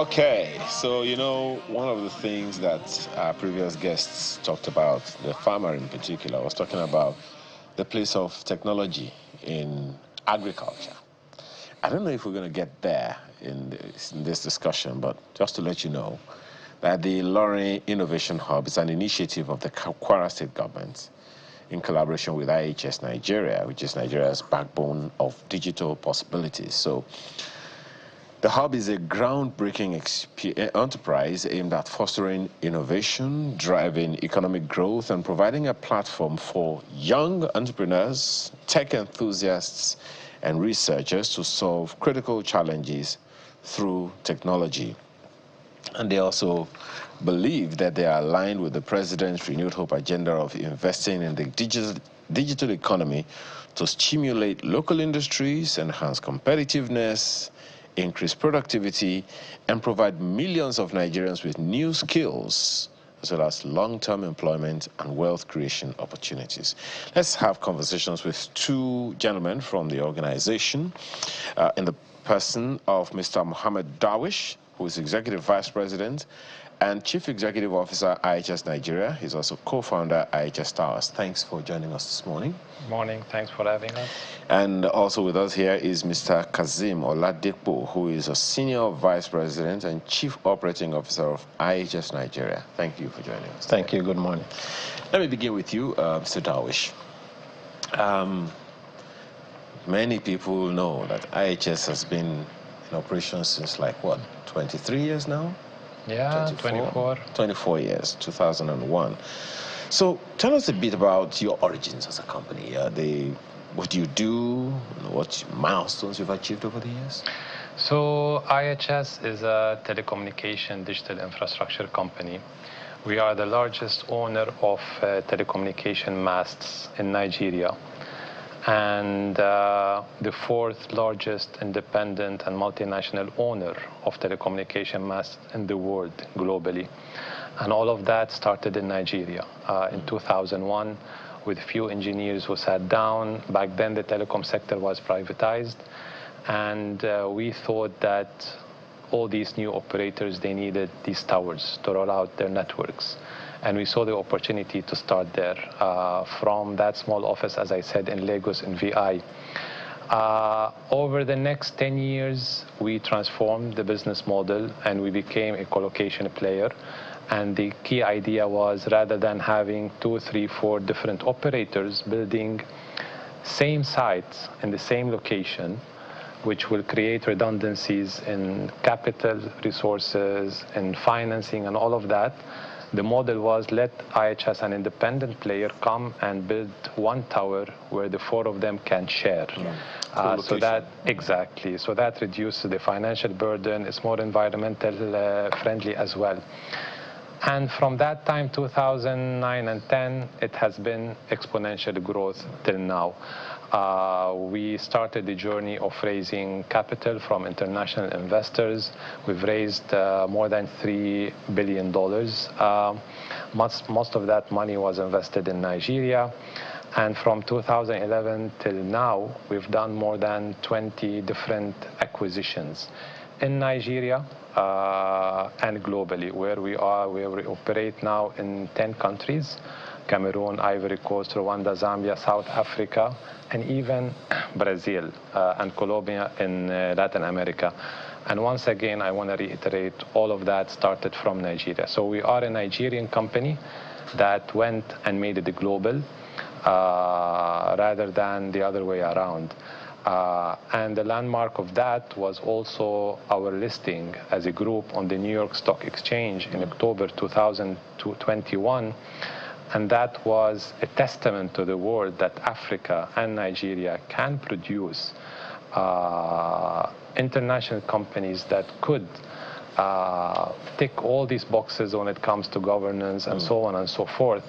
Okay, so one of the things that our previous guests talked about, the farmer in particular, was talking about the place of technology in agriculture. I don't know if we're going to get there in this discussion, but just to let you know that the Ilorin Innovation Hub is an initiative of the Kwara State government in collaboration with IHS Nigeria, which is Nigeria's backbone of digital possibilities. So the hub is a groundbreaking enterprise aimed at fostering innovation, driving economic growth, and providing a platform for young entrepreneurs, tech enthusiasts, and researchers to solve critical challenges through technology. And they also believe that they are aligned with the President's renewed hope agenda of investing in the digital economy to stimulate local industries, enhance competitiveness, increase productivity, and provide millions of Nigerians with new skills, as well as long-term employment and wealth creation opportunities. Let's have conversations with two gentlemen from the organization, in the person of Mr. Mohammed Darwish, who is Executive Vice President and Chief Executive Officer, IHS Nigeria. He's also co-founder, IHS Towers. Thanks for joining us this morning. Morning. Thanks for having us. And also with us here is Mr. Kazim Oladipo, who is a Senior Vice President and Chief Operating Officer of IHS Nigeria. Thank you for joining us. Thank you. Good morning. Let me begin with you, Mr. Darwish. Many people know that IHS has been in operation since, 23 years now? Yeah, 24 years, 2001. So tell us a bit about your origins as a company. What do you do? What milestones you've achieved over the years? So IHS is a telecommunication digital infrastructure company. We are the largest owner of telecommunication masts in Nigeria, and the fourth largest independent and multinational owner of telecommunication masts in the world globally. And all of that started in Nigeria in 2001 with a few engineers who sat down. Back then, the telecom sector was privatized, and we thought that all these new operators, they needed these towers to roll out their networks. And we saw the opportunity to start there from that small office, as I said, in Lagos, in VI. Over the next 10 years, we transformed the business model and we became a colocation player. And the key idea was, rather than having 2, 3, 4 different operators building same sites in the same location, which will create redundancies in capital resources and financing and all of that, the model was let IHS, an independent player, come and build one tower where the 4 of them can share. So that reduces the financial burden. It's more environmental friendly as well. And from that time, 2009 and 10, it has been exponential growth till now. We started the journey of raising capital from international investors. We've raised more than $3 billion. Most of that money was invested in Nigeria. And from 2011 till now, we've done more than 20 different acquisitions in Nigeria and globally, where we operate now in 10 countries: Cameroon, Ivory Coast, Rwanda, Zambia, South Africa, and even Brazil and Colombia in Latin America. And once again, I want to reiterate, all of that started from Nigeria. So we are a Nigerian company that went and made it global rather than the other way around. And the landmark of that was also our listing as a group on the New York Stock Exchange in October 2021. And that was a testament to the world that Africa and Nigeria can produce international companies that could tick all these boxes when it comes to governance and so on and so forth,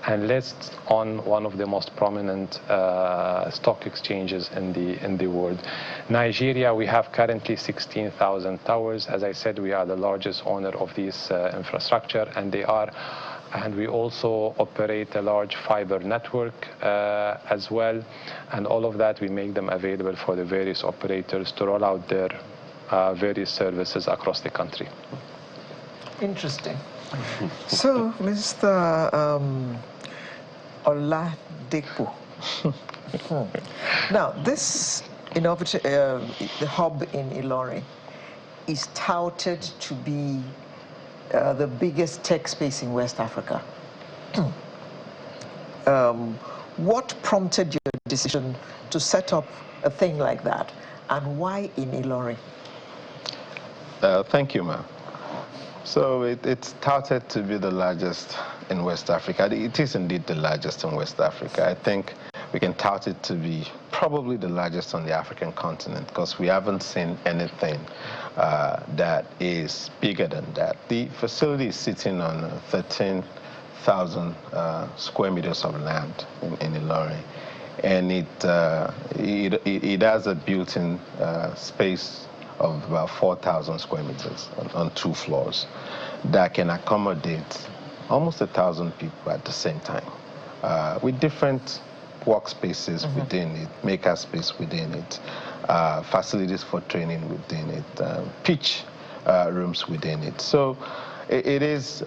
and list on one of the most prominent stock exchanges in the world. Nigeria, we have currently 16,000 towers. As I said, we are the largest owner of this infrastructure, and we also operate a large fiber network as well. And all of that, we make them available for the various operators to roll out their various services across the country. Interesting. So, Mr. Oladipo, now this innovative the hub in Ilorin is touted to be the biggest tech space in West Africa. What prompted your decision to set up a thing like that, and why in Ilorin? Thank you, ma'am. So it's touted to be the largest in West Africa. It is indeed the largest in West Africa. I think we can tout it to be probably the largest on the African continent, because we haven't seen anything that is bigger than that. The facility is sitting on 13,000 square meters of land in Ilorin, and it has a built-in space of about 4,000 square meters on 2 floors that can accommodate almost 1,000 people at the same time, with different workspaces within it, maker space within it, facilities for training within it, pitch rooms within it. So it is,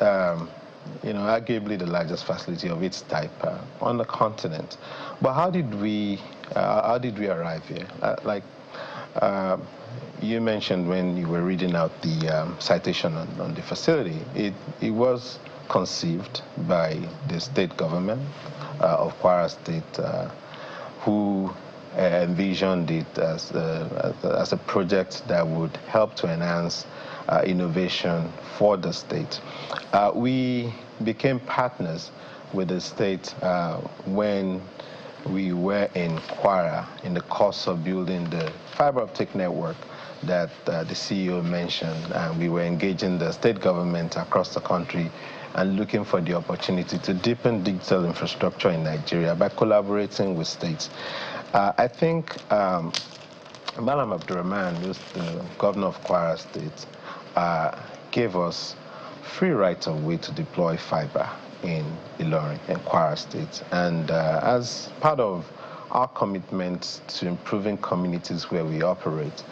arguably the largest facility of its type on the continent. But how did we arrive here? You mentioned when you were reading out the citation on the facility, it was conceived by the state government of Kwara State, who envisioned it as a project that would help to enhance innovation for the state. We became partners with the state when we were in Kwara in the course of building the fiber optic network that the CEO mentioned, and we were engaging the state government across the country and looking for the opportunity to deepen digital infrastructure in Nigeria by collaborating with states. I think Malam Abdurrahman, who's the governor of Kwara State, gave us free right of way to deploy fiber in Ilorin and Kwara State. And as part of our commitment to improving communities where we operate,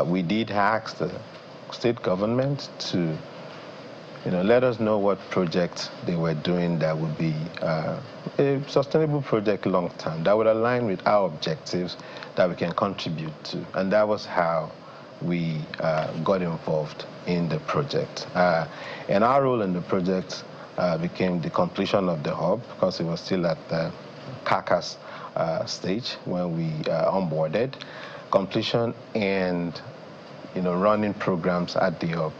we did ask the state government to let us know what project they were doing that would be a sustainable project long term, that would align with our objectives that we can contribute to. And that was how we got involved in the project. And our role in the project became the completion of the hub, because it was still at the carcass stage when we onboarded. Completion and running programs at the hub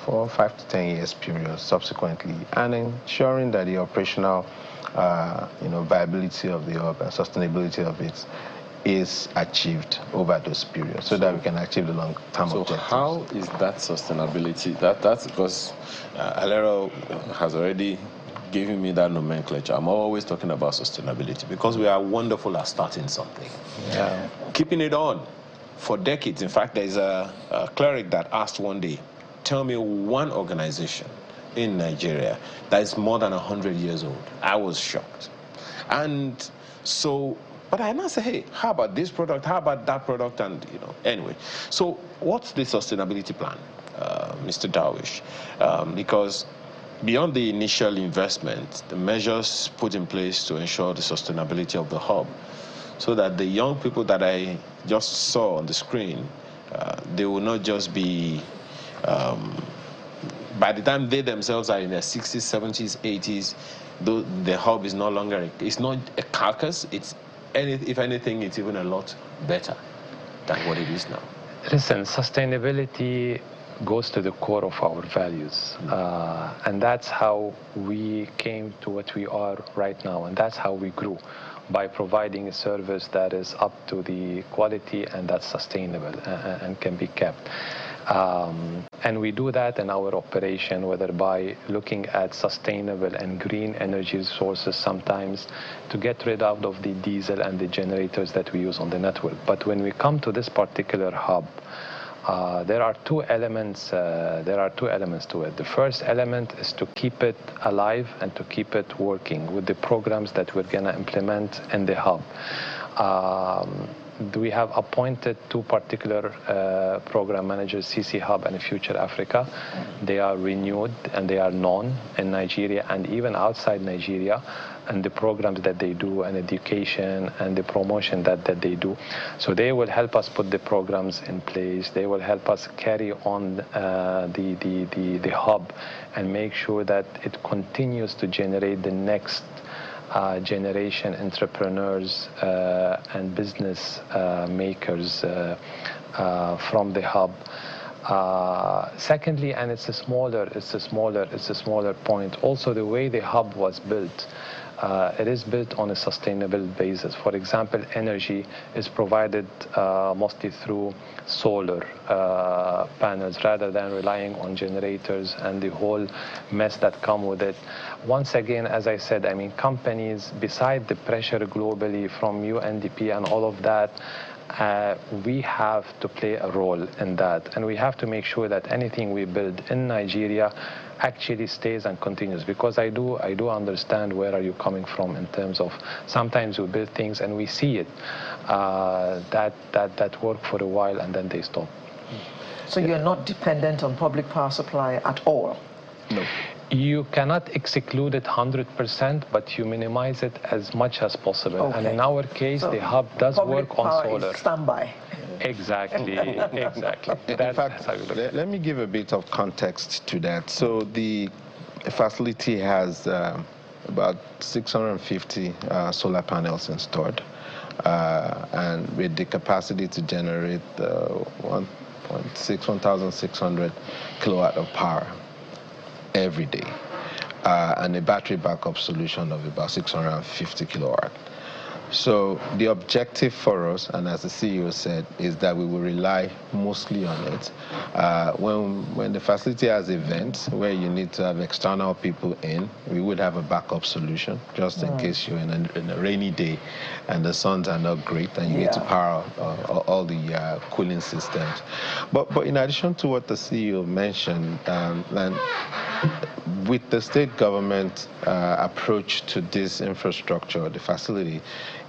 for 5 to 10 years period subsequently, and ensuring that the operational viability of the hub and sustainability of it is achieved over those periods, so that we can achieve the long-term objectives. So how is that sustainability? That's because Alero has already given me that nomenclature. I'm always talking about sustainability because we are wonderful at starting something. Yeah. Keeping it on for decades. In fact, there's a cleric that asked one day, tell me one organization in Nigeria that is more than 100 years old. I was shocked. And so, but I now say, hey, how about this product? How about that product? And, anyway. So what's the sustainability plan, Mr. Darwish? Because beyond the initial investment, the measures put in place to ensure the sustainability of the hub, so that the young people that I just saw on the screen, they will not just be, by the time they themselves are in their 60s, 70s, 80s, the hub is no longer, it's not a carcass, if anything, it's even a lot better than what it is now. Listen, sustainability goes to the core of our values. And that's how we came to what we are right now. And that's how we grew, by providing a service that is up to the quality and that's sustainable and can be kept. And we do that in our operation, whether by looking at sustainable and green energy sources sometimes to get rid of the diesel and the generators that we use on the network. But when we come to this particular hub, there are two elements to it. The first element is to keep it alive and to keep it working with the programs that we're going to implement in the hub. we have appointed two particular program managers, CC Hub and Future Africa. They are renewed and they are known in Nigeria and even outside Nigeria, and the programs that they do and education and the promotion that they do. So they will help us put the programs in place. They will help us carry on the hub and make sure that it continues to generate the next generation entrepreneurs and business makers from the hub. Secondly, and it's a smaller point, also the way the hub was built. It is built on a sustainable basis. For example, energy is provided mostly through solar panels rather than relying on generators and the whole mess that come with it. Once again, as I said, I mean, companies, beside the pressure globally from UNDP and all of that, we have to play a role in that, and we have to make sure that anything we build in Nigeria actually stays and continues, because I do understand where are you coming from in terms of sometimes we build things and we see it that work for a while and then they stop. So you're not dependent on public power supply at all? No. You cannot exclude it 100%, but you minimize it as much as possible. Okay. And in our case, the hub does work on solar. Standby. Exactly, exactly. In fact, let me give a bit of context to that. So the facility has about 650 solar panels installed, and with the capacity to generate 1,600 kilowatt of power every day, and a battery backup solution of about 650 kilowatt. So the objective for us, and as the CEO said, is that we will rely mostly on it. When the facility has events where you need to have external people in, we would have a backup solution just in case you're in a rainy day and the suns are not great and you need to power all the cooling systems. But in addition to what the CEO mentioned, and with the state government approach to this infrastructure, the facility,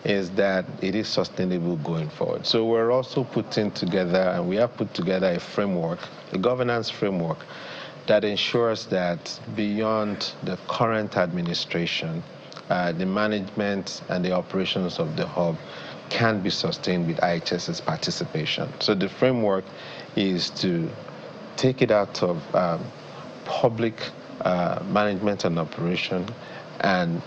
is that it is sustainable going forward. So we're also putting together, and we have put together a framework, a governance framework, that ensures that beyond the current administration, the management and the operations of the hub can be sustained with IHS's participation. So the framework is to take it out of public management and operation and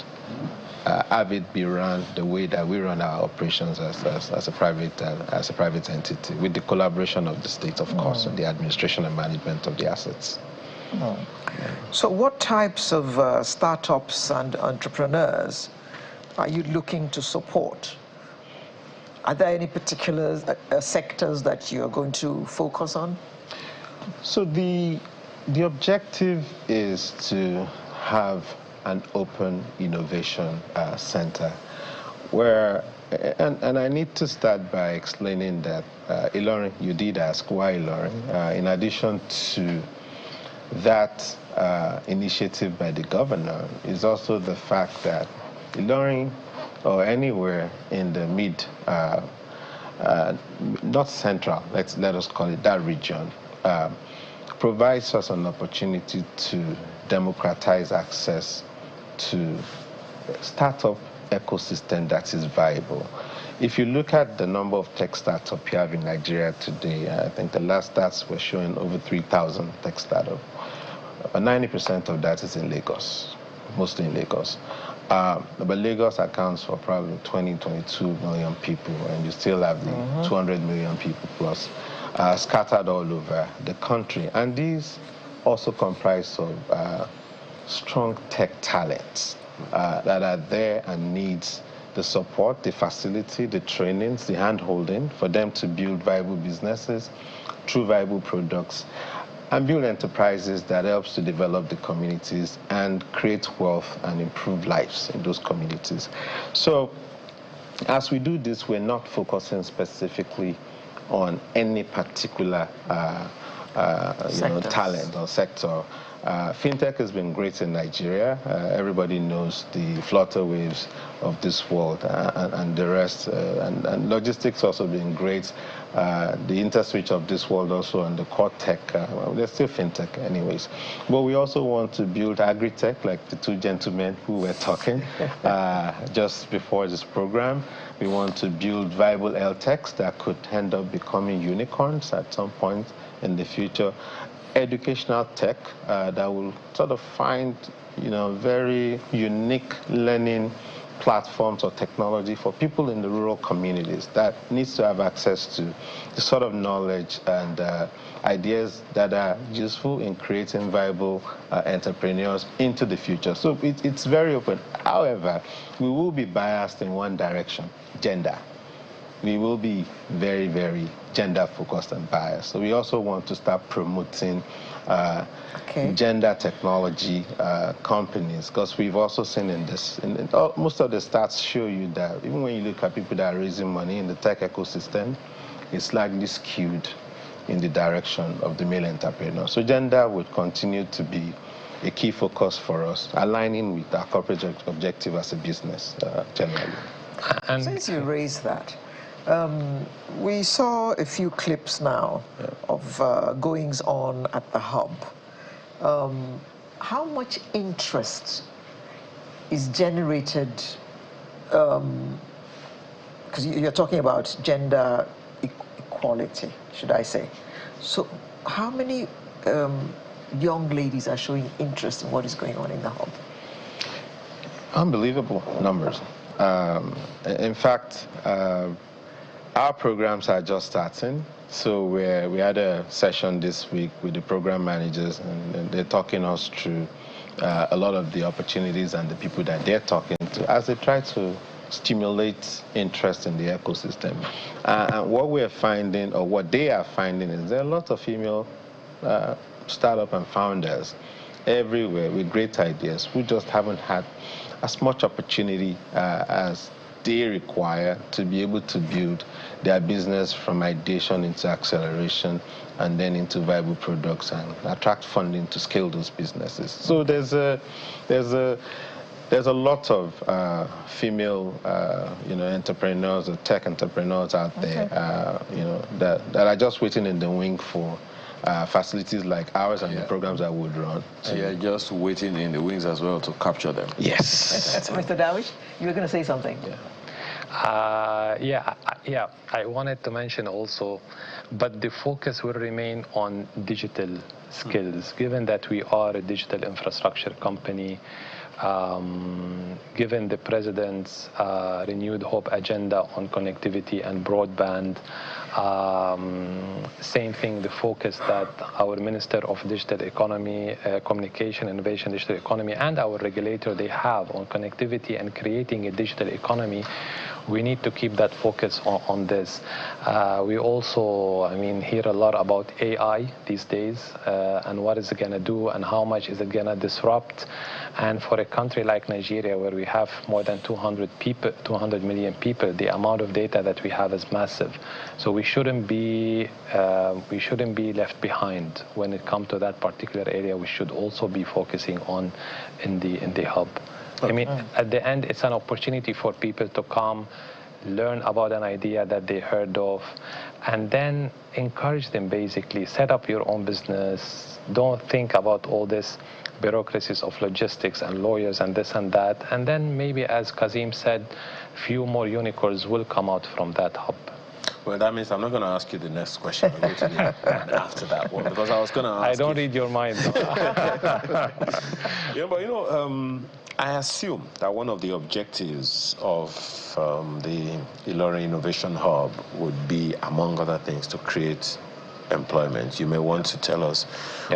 have it be run the way that we run our operations as a private entity, with the collaboration of the state, of course, and the administration and management of the assets. So what types of startups and entrepreneurs are you looking to support? Are there any particular sectors that you're going to focus on? So the objective is to have an open innovation center where, and I need to start by explaining that Ilorin, you did ask why Ilorin. In addition to that initiative by the governor, is also the fact that Ilorin, or anywhere in the not central, let us call it that region, provides us an opportunity to democratize access to startup ecosystem that is viable. If you look at the number of tech startups you have in Nigeria today, I think the last stats were showing over 3,000 tech startups. 90% of that is in Lagos, mostly in Lagos. But Lagos accounts for probably 22 million people, and you still have the 200 million people plus scattered all over the country. And these also comprise of strong tech talents that are there and needs the support, the facility, the trainings, the hand-holding for them to build viable businesses, true viable products, and build enterprises that helps to develop the communities and create wealth and improve lives in those communities. So as we do this, we're not focusing specifically on any particular talent or sector. Fintech has been great in Nigeria. Everybody knows the flutter waves of this world and the rest. And logistics also been great. The interswitch of this world also, and the core tech. Well, there's still fintech anyways. But we also want to build agri-tech, like the two gentlemen who were talking just before this program. We want to build viable health techs that could end up becoming unicorns at some point in the future. Educational tech that will sort of find, very unique learning platforms or technology for people in the rural communities that needs to have access to the sort of knowledge and ideas that are useful in creating viable entrepreneurs into the future. So it's very open. However, we will be biased in one direction: gender. We will be very, very gender-focused and biased. So we also want to start promoting gender technology companies, because we've also seen in this, most of the stats show you that even when you look at people that are raising money in the tech ecosystem, it's slightly skewed in the direction of the male entrepreneur. So gender would continue to be a key focus for us, aligning with our corporate objective as a business generally. And since you raised that, we saw a few clips now of goings on at the hub. How much interest is generated, because you're talking about gender equality, should I say. So how many young ladies are showing interest in what is going on in the hub? Unbelievable numbers. In fact, our programs are just starting. So we had a session this week with the program managers, and they're talking us through a lot of the opportunities and the people that they're talking to as they try to stimulate interest in the ecosystem. And what we're finding, or what they are finding, is there are a lot of female startup and founders everywhere with great ideas who just haven't had as much opportunity as they require to be able to build their business from ideation into acceleration and then into viable products and attract funding to scale those businesses. So there's a lot of female, entrepreneurs or tech entrepreneurs out there, that are just waiting in the wing for facilities like ours and the programs that would run. So you're just waiting in the wings as well to capture them. Yes. Mr. Dawish, you were going to say something. I wanted to mention also, but the focus will remain on digital skills, given that we are a digital infrastructure company. Given the President's renewed hope agenda on connectivity and broadband, same thing, the focus that our Minister of Digital Economy, Communication, Innovation, Digital Economy, and our regulator, they have on connectivity and creating a digital economy. We need to keep that focus on this. We also, hear a lot about AI these days and what is it going to do and how much is it going to disrupt. And for a country like Nigeria, where we have more than 200 million people, the amount of data that we have is massive. So we shouldn't be left behind when it comes to that particular area. We should also be focusing on in the hub. At the end, it's an opportunity for people to come, learn about an idea that they heard of, and then encourage them, basically, set up your own business. Don't think about all this bureaucracies of logistics and lawyers and this and that. And then maybe, as Kazim said, few more unicorns will come out from that hub. Well, that means I'm not going to ask you the next question. I'll go to the after that one, because I was going to ask I don't read your mind. I assume that one of the objectives of the Ilorin Innovation Hub would be, among other things, to create employment. You may want to tell us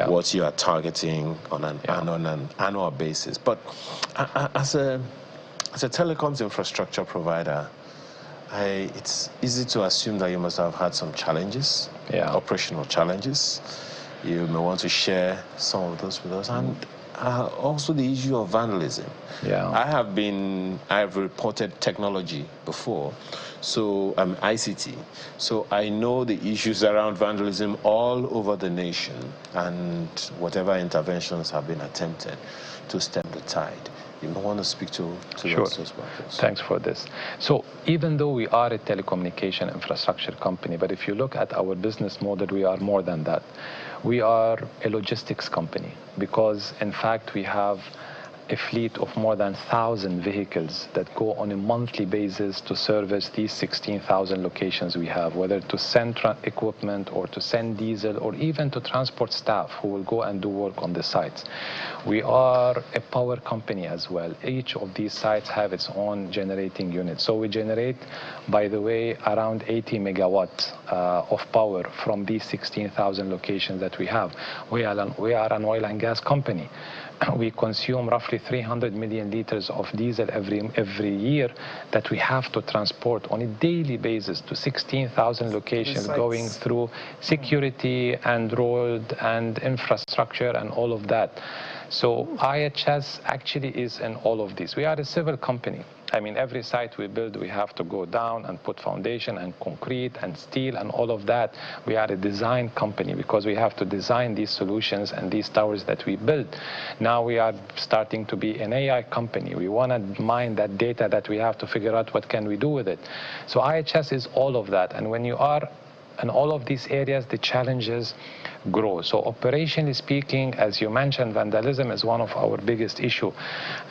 what you are targeting on an annual basis. But as a telecoms infrastructure provider, it's easy to assume that you must have had some challenges, operational challenges. You may want to share some of those with us. And also the issue of vandalism. Yeah. I've reported technology before, so ICT. So I know the issues around vandalism all over the nation, and whatever interventions have been attempted to stem the tide. You want to speak to Sure. those matters? Thanks for this. So even though we are a telecommunication infrastructure company, but if you look at our business model, we are more than that. We are a logistics company because, in fact, we have a fleet of more than 1,000 vehicles that go on a monthly basis to service these 16,000 locations we have, whether to send equipment or to send diesel or even to transport staff who will go and do work on the sites. We are a power company as well. Each of these sites have its own generating unit. So we generate, by the way, around 80 megawatts of power from these 16,000 locations that we have. We are an oil and gas company. We consume roughly 300 million liters of diesel every year that we have to transport on a daily basis to 16,000 locations, going through security and road and infrastructure and all of that. So IHS actually is in all of this. We are a civil company. I mean, every site we build, we have to go down and put foundation and concrete and steel and all of that. We are a design company because we have to design these solutions and these towers that we build. Now we are starting to be an AI company. We want to mine that data that we have to figure out what can we do with it. So IHS is all of that. And when you are in all of these areas, the challenges grow. So operationally speaking, as you mentioned, vandalism is one of our biggest issue.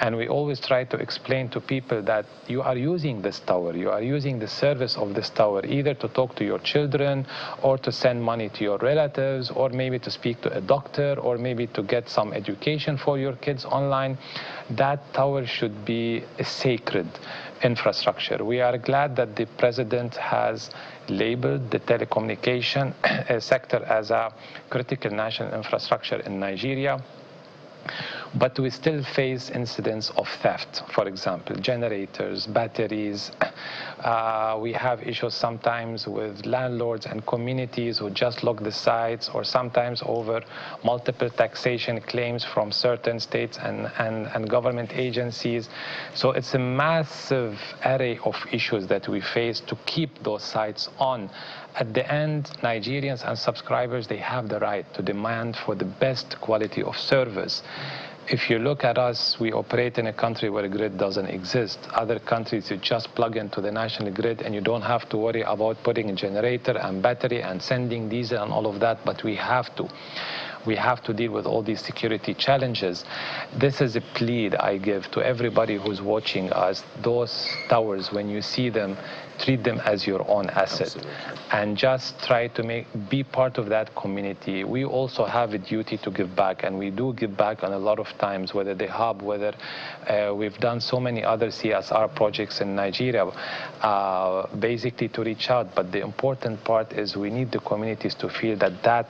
And we always try to explain to people that you are using this tower, you are using the service of this tower, either to talk to your children or to send money to your relatives, or maybe to speak to a doctor, or maybe to get some education for your kids online. That tower should be a sacred infrastructure. We are glad that the president has labeled the telecommunication sector as a critical national infrastructure in Nigeria. But we still face incidents of theft, for example, generators, batteries. We have issues sometimes with landlords and communities who just lock the sites, or sometimes over multiple taxation claims from certain states and government agencies. So it's a massive array of issues that we face to keep those sites on. At the end, Nigerians and subscribers, they have the right to demand for the best quality of service. If you look at us, we operate in a country where a grid doesn't exist. Other countries, you just plug into the national grid and you don't have to worry about putting a generator and battery and sending diesel and all of that, but we have to. We have to deal with all these security challenges. This is a plea I give to everybody who's watching us. Those towers, when you see them, treat them as your own asset. Absolutely. And just try to be part of that community. We also have a duty to give back, and we do give back on a lot of times, whether the hub, whether we've done so many other CSR projects in Nigeria, basically to reach out. But the important part is we need the communities to feel that that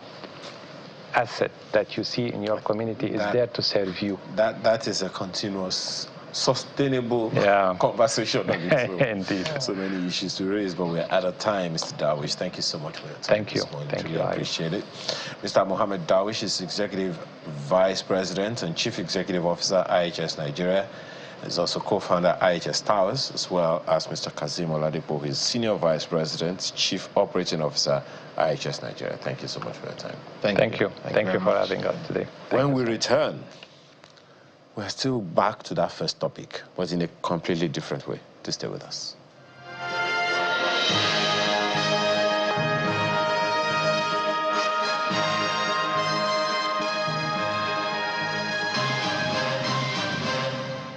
asset that you see in your community is there to serve you. That is a continuous, sustainable conversation. Indeed. So many issues to raise, but we're out of time, Mr. Darwish. Thank you so much for your time. Thank you. Thank you. I appreciate it. Mr. Mohammed Darwish is Executive Vice President and Chief Executive Officer, IHS Nigeria. He's also co-founder IHS Towers, as well as Mr. Kazeem Oladipo, who is Senior Vice President, Chief Operating Officer, IHS Nigeria. Thank you so much for your time. Thank you. Thank you for having us today. When we return, we're still back to that first topic, but in a completely different way. To stay with us.